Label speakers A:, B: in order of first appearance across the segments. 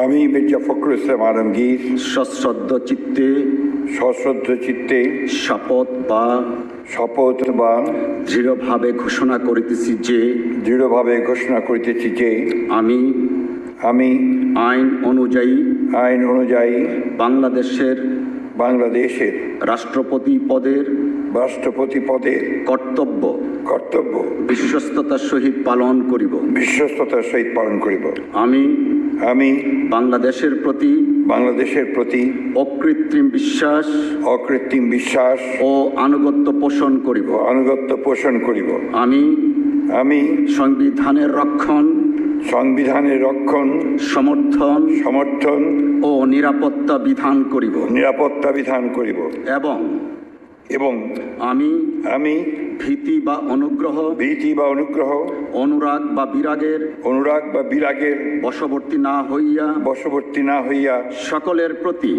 A: আমি মির্জা ফখরুল ইসলাম আলমগীর
B: সশ্রদ্ধ চিত্তে শপথ বা দৃঢ়ভাবে ঘোষণা করিতেছি যে আমি আইন অনুযায়ী বাংলাদেশের রাষ্ট্রপতি পদের কর্তব্য বিশ্বস্ততার সহিত পালন করিব। আমি বাংলাদেশের প্রতি অকৃত্রিম বিশ্বাস ও আনুগত্য পোষণ করিব। আমি সংবিধানের রক্ষণ সমর্থন ও নিরাপত্তা বিধান করিব এবং আমি ভীতি বা অনুগ্রহ অনুরাগ বা বিরাগের বশবর্তী না হইয়া সকলের প্রতি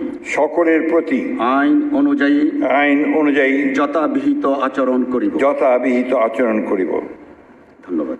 B: আইন অনুযায়ী যথাবিহিত আচরণ করিব।
A: ধন্যবাদ।